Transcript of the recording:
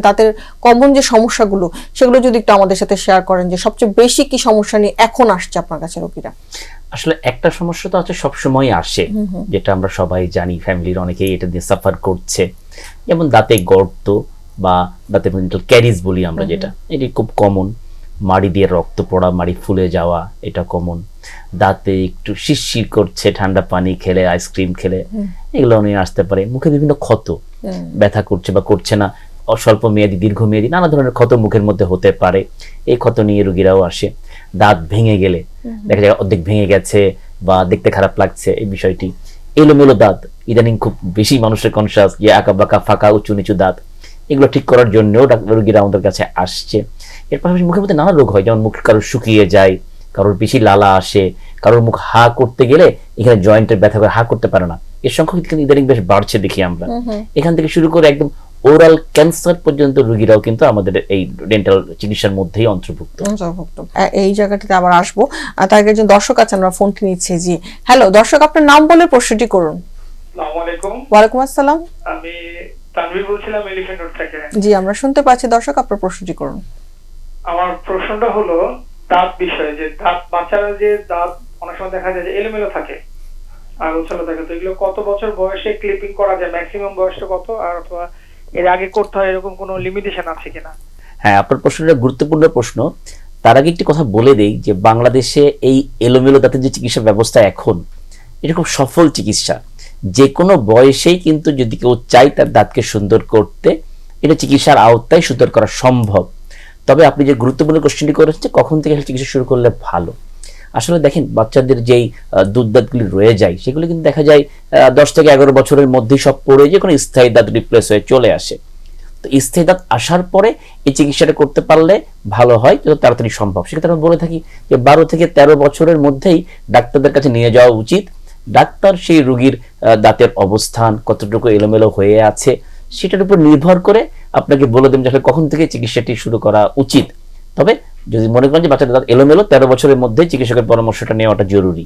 দাঁতের কমন যে সমস্যাগুলো সেগুলো যদি একটু আমাদের সাথে শেয়ার করেন, যে সবচেয়ে বেশি কি সমস্যা নিয়ে এখন আসছে আপনার কাছে রোগীরা? আসলে একটা সমস্যা তো আছে, সবসময় আসে, যেটা আমরা সবাই জানি, ফ্যামিলির অনেকেই এটা দিয়ে সাফার করছে, যেমন দাঁতে গর্ত বা দাঁতে ক্যারিজ বলি আমরা, যেটা এটি খুব কমন। মাড়ি দিয়ে রক্ত পড়া, মাড়ি ফুলে যাওয়া, এটা কমন। দাঁতে একটু শিরশির করছে ঠান্ডা পানি খেলে, আইসক্রিম খেলে, এগুলো নিয়ে আসতে পারে। মুখে বিভিন্ন ক্ষত, ব্যথা করছে বা করছে না, স্বল্প মেয়াদি দীর্ঘমেয়াদী নানা ধরনের ক্ষত মুখের মধ্যে হতে পারে, এই ক্ষত নিয়ে রোগীরাও আসে। দাঁত ভেঙে গেলে দেখা যায় অর্ধেক ভেঙে গেছে বা দেখতে খারাপ লাগছে, এই বিষয়টি। এলোমেলো দাঁত, ইদানিং খুব বেশি মানুষের কনসাস, যে আঁকা বাঁকা ফাঁকা উঁচু নিচু দাঁত, এগুলো ঠিক করার জন্যও রোগীরা আমাদের কাছে আসছে। এর পাশাপাশি মুখের মধ্যে নানা রোগ হয়, যেমন মুখ কারোর শুকিয়ে যায়, কারোর বেশি লালা আসে, কারোর মুখ হা করতে গেলে এখানে জয়েন্টের ব্যথা করে হা করতে পারে না, এর সংখ্যা কিন্তু ইদানিং বেশ বাড়ছে দেখি আমরা। এখান থেকে শুরু করে একদম ওরাল ক্যান্সার পর্যন্ত রোগীরাও কিন্তু আমাদের এই ডেন্টাল চিকিৎসার মধ্যেই অন্তর্ভুক্ত। এই জায়গাটাতে আবার আসবো, তার আগে একজন দর্শক আছে, আমরা ফোনটি নিচ্ছি। জি হ্যালো দর্শক, আপনার নাম বলে প্রশ্নটি করুন। আসসালামু আলাইকুম। ওয়ালাইকুম আসসালাম। আমি তানভীর বলছিলাম এলিফ্যান্ট রোড থেকে। জি আমরা শুনতে পাচ্ছি দর্শক, আপনার প্রশ্নটি করুন। আমার প্রশ্নটা হলো দাঁত বিষয়ে, যে দাঁত বাচ্চারা যে দাঁত অনেক সময় দেখা যায় যে এলোমেলো থাকে আর উছালো থাকে, তো এগুলো কত বছর বয়সে ক্লিপিং করা যায়, ম্যাক্সিমাম বয়সটা কত, আর অথবা এর আগে করতে হয় এরকম কোনো লিমিটেশন আছে কিনা? হ্যাঁ, আপনার প্রশ্নটা গুরুত্বপূর্ণ প্রশ্ন। তার আগে একটি কথা বলে দেই যে বাংলাদেশে এই এলোমেলো দাঁতের যে চিকিৎসা ব্যবস্থা এখন, এটা খুব সফল চিকিৎসা। যে কোনো বয়সেই কিন্তু যদি কেউ চায় তার দাঁতকে সুন্দর করতে, এটা চিকিৎসার আওতায় সুন্দর করা সম্ভব। তবে আপনি যে গুরুত্বপূর্ণ কোশ্চেনটি করেছেন, কখন থেকে চিকিৎসা শুরু করলে ভালো, আসলে দেখেন বাচ্চাদের যেই দুধ দাঁতগুলি রয়ে যায়, সেগুলো কিন্তু দেখা যায় 10 থেকে 11 বছরের মধ্যেই সব পড়ে যে কোনো স্থায়ী দাঁত রিপ্লেস হয়ে চলে আসে। তো স্থায়ী দাঁত আসার পরে এই চিকিৎসাটা করতে পারলে ভালো হয়, যত তাড়াতাড়ি সম্ভব। সেক্ষেত্রে আমরা বলে থাকি যে 12 থেকে 13 বছরের মধ্যেই ডাক্তারদের কাছে নিয়ে যাওয়া উচিত। ডাক্তার সেই রোগীর দাঁতের অবস্থান কতটুকু এলোমেলো হয়ে আছে সেটার উপর নির্ভর করে আপনাকে বলে দেন যে কখন থেকে চিকিৎসাটি শুরু করা উচিত। তবে যদি মনে করেন যে বাচ্চাদের দাঁত এলোমেলো, 13 বছরের মধ্যে চিকিৎসকের পরামর্শটা নেওয়াটা জরুরি।